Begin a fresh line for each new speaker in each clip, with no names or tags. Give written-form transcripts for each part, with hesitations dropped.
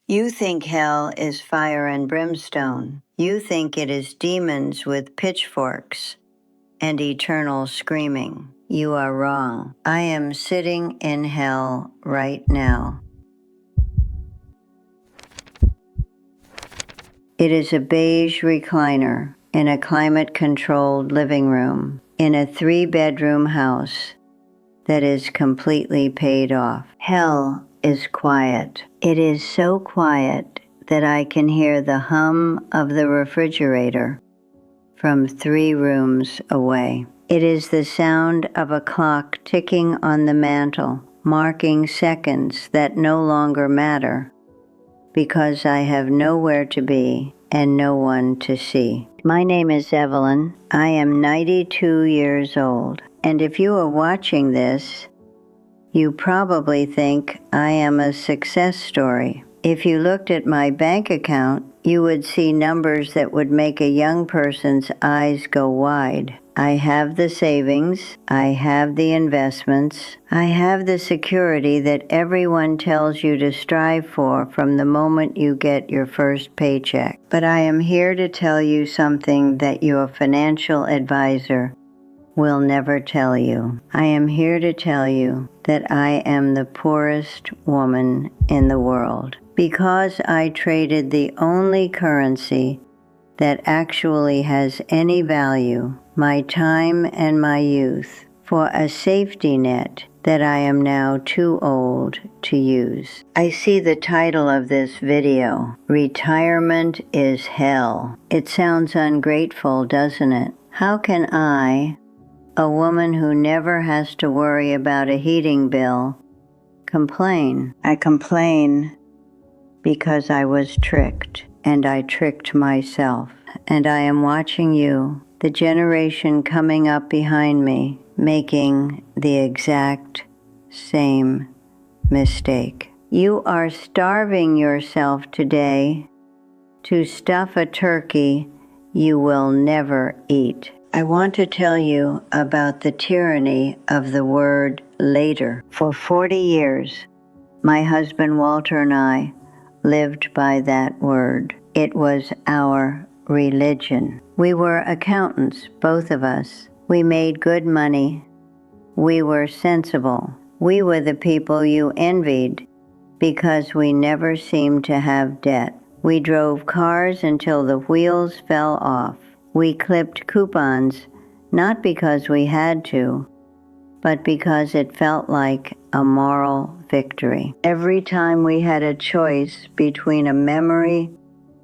You think hell is fire and brimstone. You think it is demons with pitchforks and eternal screaming. You are wrong. I am sitting in hell right now. It is a beige recliner in a climate-controlled living room in a 3-bedroom house that is completely paid off. Hell is quiet. It is so quiet that I can hear the hum of the refrigerator from 3 rooms away. It is the sound of a clock ticking on the mantel, marking seconds that no longer matter because I have nowhere to be and no one to see. My name is Evelyn. I am 92 years old, and if you are watching this, you probably think I am a success story. If you looked at my bank account, you would see numbers that would make a young person's eyes go wide. I have the savings, I have the investments, I have the security that everyone tells you to strive for from the moment you get your first paycheck. But I am here to tell you something that your financial advisor will never tell you. I am here to tell you that I am the poorest woman in the world because I traded the only currency that actually has any value, my time and my youth, for a safety net that I am now too old to use. I see the title of this video, Retirement is Hell. It sounds ungrateful, doesn't it? How can I, a woman who never has to worry about a heating bill, complain? I complain because I was tricked, and I tricked myself. And I am watching you, the generation coming up behind me, making the exact same mistake. You are starving yourself today to stuff a turkey you will never eat. I want to tell you about the tyranny of the word later. For 40 years, my husband Walter and I lived by that word. It was our religion. We were accountants, both of us. We made good money. We were sensible. We were the people you envied because we never seemed to have debt. We drove cars until the wheels fell off. We clipped coupons not because we had to, but because it felt like a moral victory. Every time we had a choice between a memory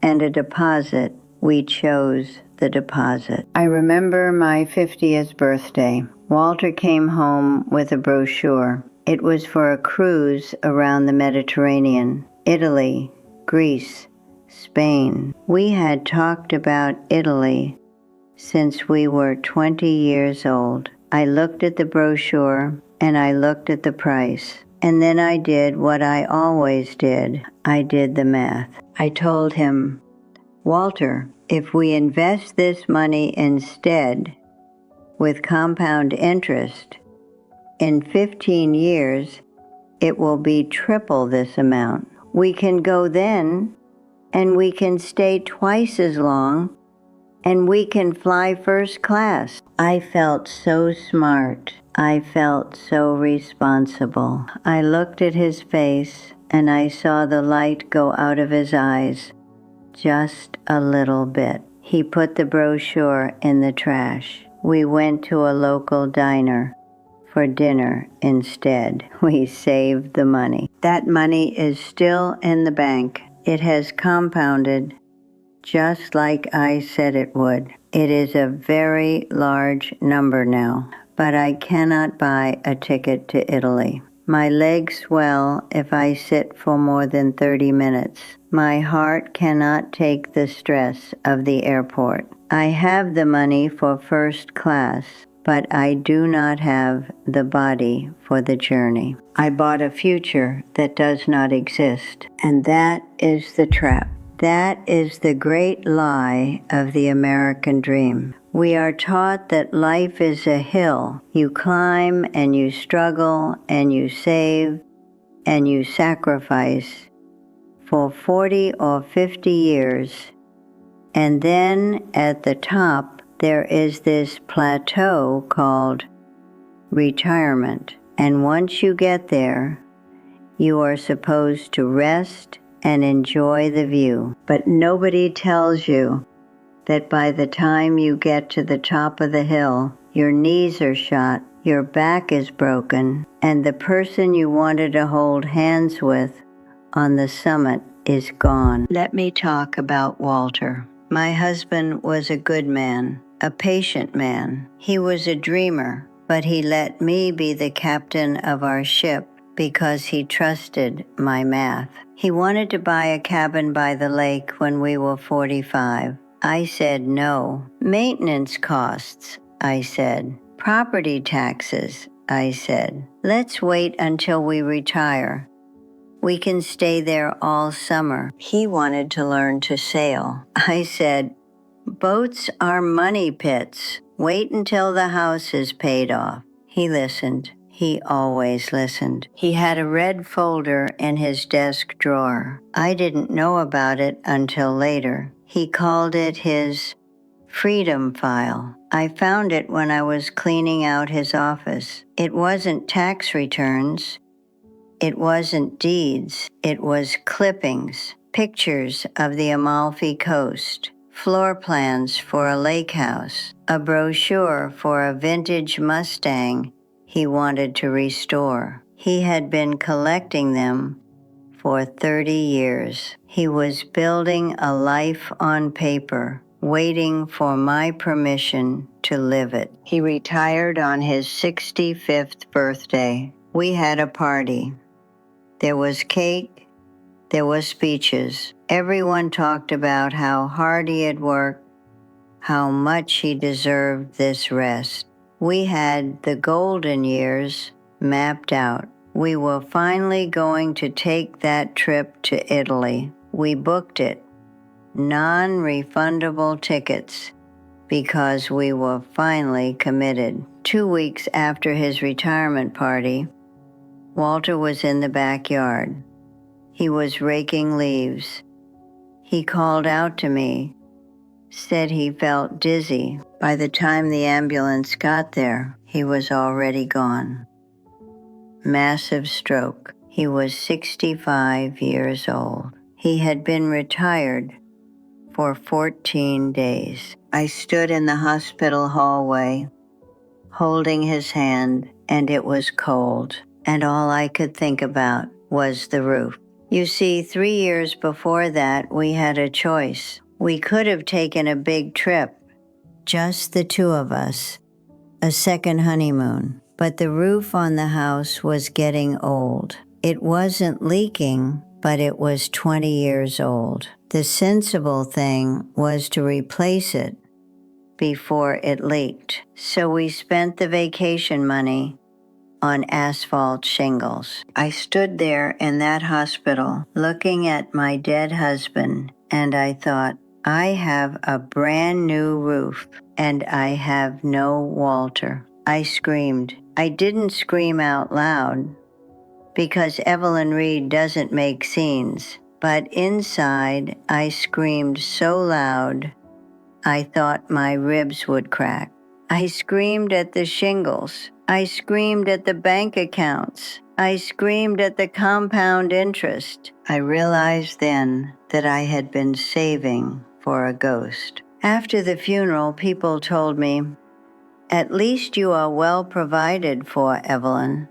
and a deposit, we chose the deposit. I remember my 50th birthday. Walter came home with a brochure. It was for a cruise around the Mediterranean, Italy, Greece, Spain. We had talked about Italy since we were 20 years old. I looked at the brochure and I looked at the price. And then I did what I always did. I did the math. I told him, Walter, if we invest this money instead with compound interest, in 15 years, it will be triple this amount. We can go then, and we can stay twice as long, and we can fly first class. I felt so smart. I felt so responsible. I looked at his face, and I saw the light go out of his eyes just a little bit. He put the brochure in the trash. We went to a local diner for dinner instead. We saved the money. That money is still in the bank. It has compounded just like I said it would. It is a very large number now, but I cannot buy a ticket to Italy. My legs swell if I sit for more than 30 minutes. My heart cannot take the stress of the airport. I have the money for first class, but I do not have the body for the journey. I bought a future that does not exist, and that is the trap. That is the great lie of the American dream. We are taught that life is a hill. You climb and you struggle and you save and you sacrifice for 40 or 50 years. And then at the top, there is this plateau called retirement. And once you get there, you are supposed to rest and enjoy the view. But nobody tells you that by the time you get to the top of the hill, your knees are shot, your back is broken, and the person you wanted to hold hands with on the summit is gone. Let me talk about Walter. My husband was a good man, a patient man. He was a dreamer, but he let me be the captain of our ship because he trusted my math. He wanted to buy a cabin by the lake when we were 45. I said no. Maintenance costs, I said. Property taxes, I said. Let's wait until we retire. We can stay there all summer. He wanted to learn to sail. I said, boats are money pits. Wait until the house is paid off. He listened. He always listened. He had a red folder in his desk drawer. I didn't know about it until later. He called it his freedom file. I found it when I was cleaning out his office. It wasn't tax returns. It wasn't deeds. It was clippings, pictures of the Amalfi Coast, floor plans for a lake house, a brochure for a vintage Mustang he wanted to restore. He had been collecting them for 30 years. He was building a life on paper, waiting for my permission to live it. He retired on his 65th birthday. We had a party. There was cake, there was speeches. Everyone talked about how hard he had worked, how much he deserved this rest. We had the golden years mapped out. We were finally going to take that trip to Italy. We booked it, non-refundable tickets, because we were finally committed. 2 weeks after his retirement party, Walter was in the backyard. He was raking leaves. He called out to me, said he felt dizzy. By the time the ambulance got there, he was already gone. Massive stroke. He was 65 years old. He had been retired for 14 days. I stood in the hospital hallway, holding his hand, and it was cold, and all I could think about was the roof. You see, 3 years before that, we had a choice. We could have taken a big trip, just the two of us, a second honeymoon. But the roof on the house was getting old. It wasn't leaking, but it was 20 years old. The sensible thing was to replace it before it leaked. So we spent the vacation money on asphalt shingles. I stood there in that hospital looking at my dead husband, and I thought, I have a brand new roof, and I have no Walter. I screamed. I didn't scream out loud, because Evelyn Reed doesn't make scenes, but inside I screamed so loud, I thought my ribs would crack. I screamed at the shingles. I screamed at the bank accounts. I screamed at the compound interest. I realized then that I had been saving for a ghost. After the funeral, people told me, "At least you are well provided for, Evelyn.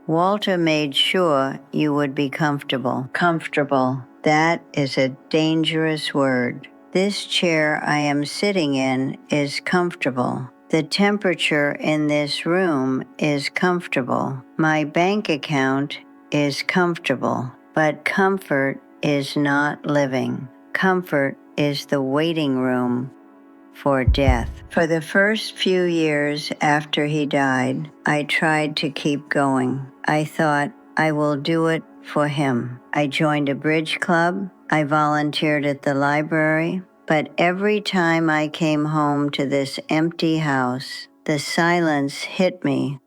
Walter made sure you would be comfortable." Comfortable. That is a dangerous word. This chair I am sitting in is comfortable. The temperature in this room is comfortable. My bank account is comfortable. But comfort is not living. Comfort is the waiting room for death. For the first few years after he died, I tried to keep going. I thought, I will do it for him. I joined a bridge club. I volunteered at the library. But every time I came home to this empty house, the silence hit me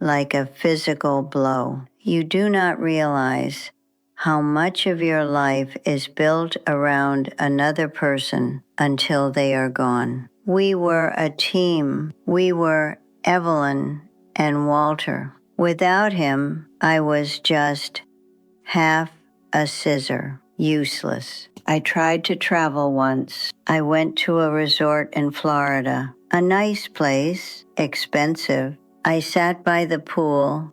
like a physical blow. You do not realize how much of your life is built around another person until they are gone. We were a team. We were Evelyn and Walter. Without him, I was just half a scissor, useless. I tried to travel once. I went to a resort in Florida. A nice place, expensive. I sat by the pool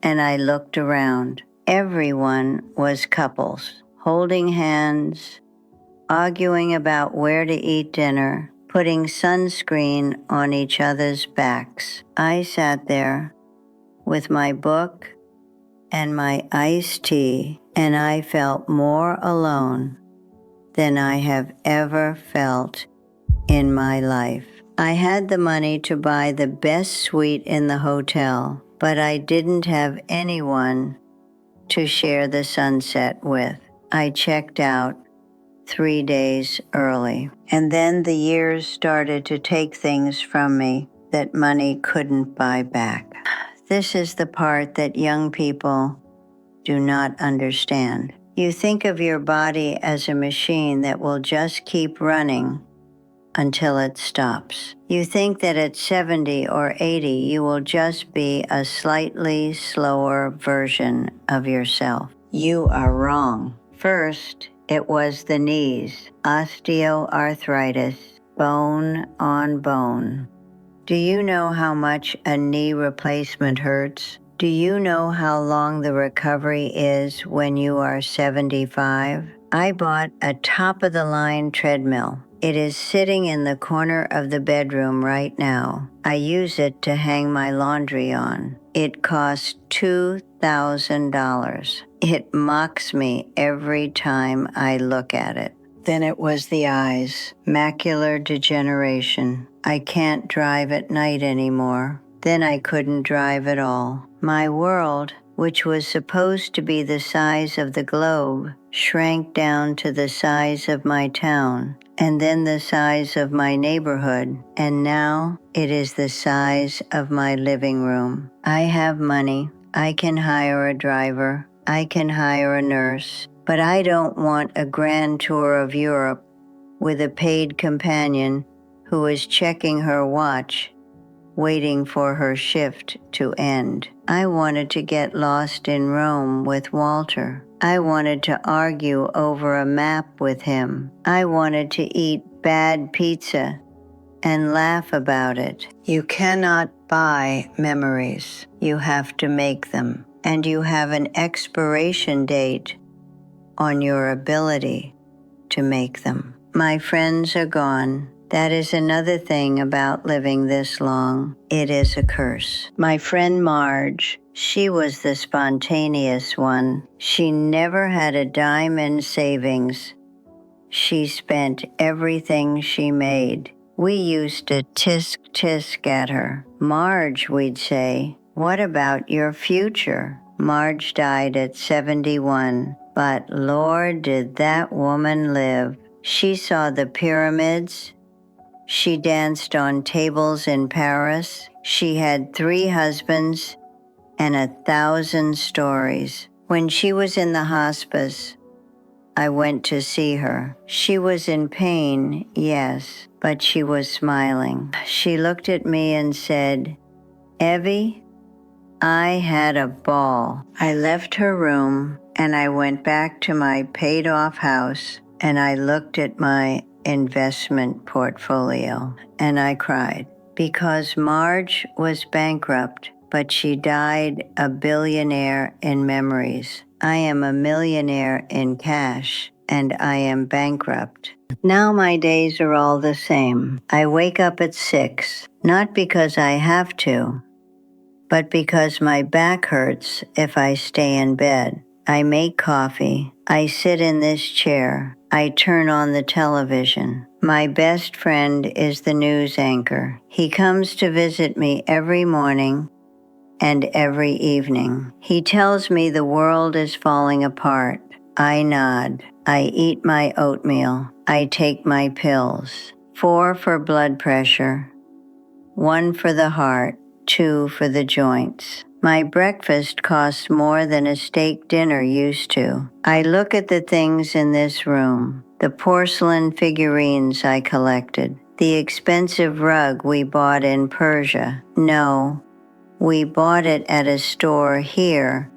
and I looked around. Everyone was couples, holding hands, arguing about where to eat dinner, putting sunscreen on each other's backs. I sat there with my book and my iced tea, and I felt more alone than I have ever felt in my life. I had the money to buy the best suite in the hotel, but I didn't have anyone to share the sunset with. I checked out 3 days early, and then the years started to take things from me that money couldn't buy back. This is the part that young people do not understand. You think of your body as a machine that will just keep running until it stops. You think that at 70 or 80, you will just be a slightly slower version of yourself. You are wrong. First, it was the knees, osteoarthritis, bone on bone. Do you know how much a knee replacement hurts? Do you know how long the recovery is when you are 75? I bought a top-of-the-line treadmill. It is sitting in the corner of the bedroom right now. I use it to hang my laundry on. It costs $2,000. It mocks me every time I look at it. Then it was the eyes, macular degeneration. I can't drive at night anymore. Then I couldn't drive at all. My world, which was supposed to be the size of the globe, shrank down to the size of my town, and then the size of my neighborhood, and now it is the size of my living room. I have money. I can hire a driver. I can hire a nurse. But I don't want a grand tour of Europe with a paid companion who is checking her watch, waiting for her shift to end. I wanted to get lost in Rome with Walter. I wanted to argue over a map with him. I wanted to eat bad pizza and laugh about it. You cannot buy memories. You have to make them. And you have an expiration date on your ability to make them. My friends are gone. That is another thing about living this long. It is a curse. My friend Marge, she was the spontaneous one. She never had a dime in savings. She spent everything she made. We used to tisk at her. Marge, we'd say, what about your future? Marge died at 71. But Lord, did that woman live. She saw the pyramids. She danced on tables in Paris. She had 3 husbands and 1,000 stories. When she was in the hospice, I went to see her. She was in pain, yes, but she was smiling. She looked at me and said, Evie, I had a ball. I left her room and I went back to my paid-off house and I looked at my investment portfolio and I cried because Marge was bankrupt, but she died a billionaire in memories. I am a millionaire in cash and I am bankrupt. Now my days are all the same. I wake up at 6, not because I have to, but because my back hurts if I stay in bed. I make coffee. I sit in this chair. I turn on the television. My best friend is the news anchor. He comes to visit me every morning and every evening. He tells me the world is falling apart. I nod. I eat my oatmeal. I take my pills. 4 for blood pressure, 1 for the heart, 2 for the joints. My breakfast costs more than a steak dinner used to. I look at the things in this room, the porcelain figurines I collected, the expensive rug we bought in Persia. No, we bought it at a store here,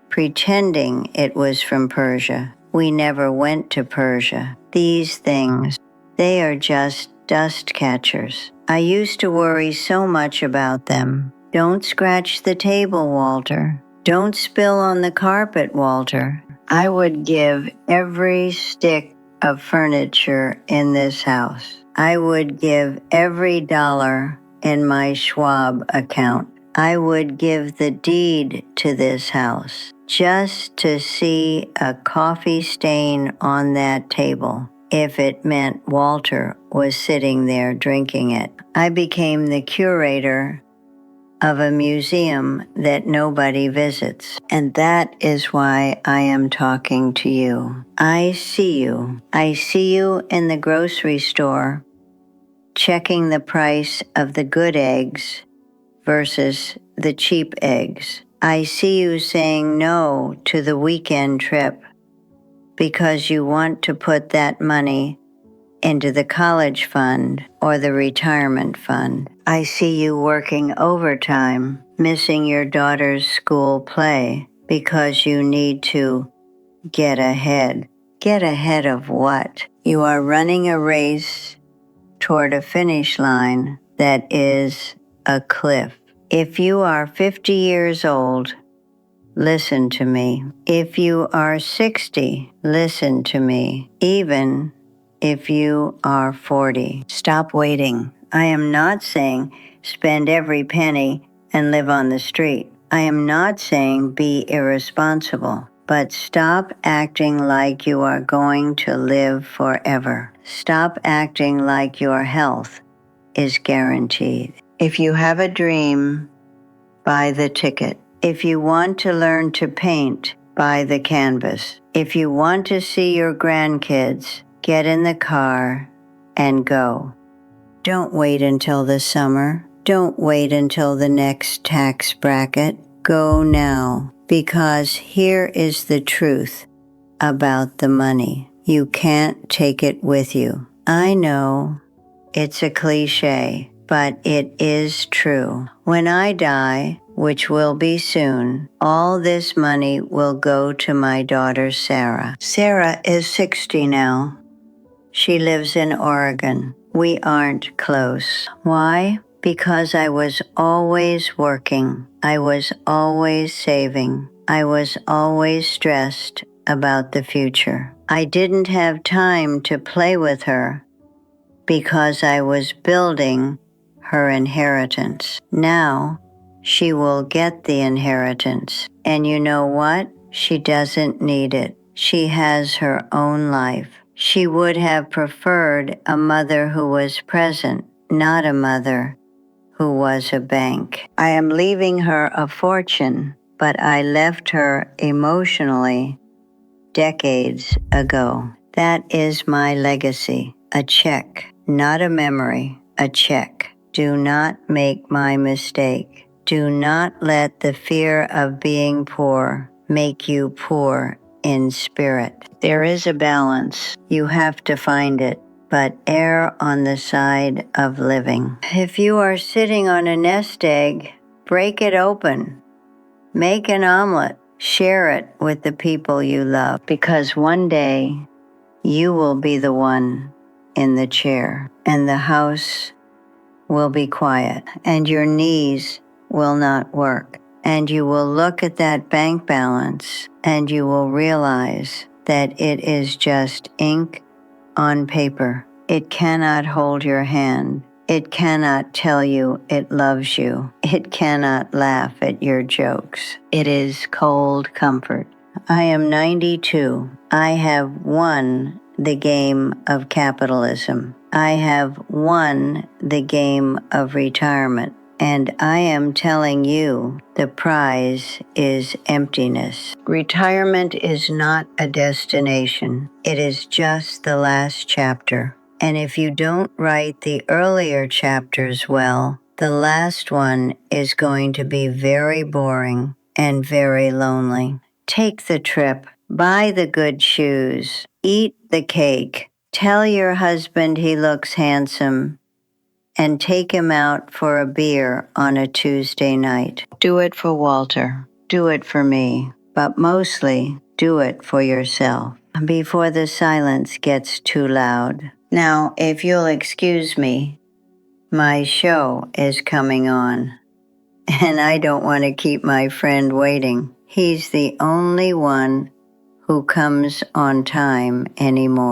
pretending it was from Persia. We never went to Persia. These things, they are just dust catchers. I used to worry so much about them. Don't scratch the table, Walter. Don't spill on the carpet, Walter. I would give every stick of furniture in this house. I would give every dollar in my Schwab account. I would give the deed to this house just to see a coffee stain on that table, if it meant Walter was sitting there drinking it. I became the curator of a museum that nobody visits, and that is why I am talking to you. I see you. I see you in the grocery store, checking the price of the good eggs versus the cheap eggs. I see you saying no to the weekend trip because you want to put that money into the college fund or the retirement fund. I see you working overtime, missing your daughter's school play because you need to get ahead. Get ahead of what? You are running a race toward a finish line that is a cliff. If you are 50 years old, listen to me. If you are 60, listen to me. Even if you are 40, stop waiting. I am not saying spend every penny and live on the street. I am not saying be irresponsible, but stop acting like you are going to live forever. Stop acting like your health is guaranteed. If you have a dream, buy the ticket. If you want to learn to paint, buy the canvas. If you want to see your grandkids, get in the car and go. Don't wait until the summer. Don't wait until the next tax bracket. Go now, because here is the truth about the money. You can't take it with you. I know it's a cliche, but it is true. When I die, which will be soon, all this money will go to my daughter Sarah. Sarah is 60 now. She lives in Oregon. We aren't close. Why? Because I was always working. I was always saving. I was always stressed about the future. I didn't have time to play with her because I was building her inheritance. Now, she will get the inheritance. And you know what? She doesn't need it. She has her own life. She would have preferred a mother who was present, not a mother who was a bank. I am leaving her a fortune, but I left her emotionally decades ago. That is my legacy. A check, not a memory, a check. Do not make my mistake. Do not let the fear of being poor make you poor in spirit. There is a balance. You have to find it, but err on the side of living. If you are sitting on a nest egg, break it open. Make an omelet. Share it with the people you love, because one day you will be the one in the chair, and the house will be quiet, and your knees will not work, and you will look at that bank balance, and you will realize that it is just ink on paper. It cannot hold your hand. It cannot tell you it loves you. It cannot laugh at your jokes. It is cold comfort. I am 92. I have won the game of capitalism. I have won the game of retirement. And I am telling you, the prize is emptiness. Retirement is not a destination. It is just the last chapter. And if you don't write the earlier chapters well, The last one is going to be very boring and very lonely. Take the trip, buy the good shoes, eat the cake, tell your husband he looks handsome, and take him out for a beer on a Tuesday night. Do it for Walter. Do it for me. But mostly, do it for yourself before the silence gets too loud. Now, if you'll excuse me, my show is coming on, and I don't want to keep my friend waiting. He's the only one who comes on time anymore.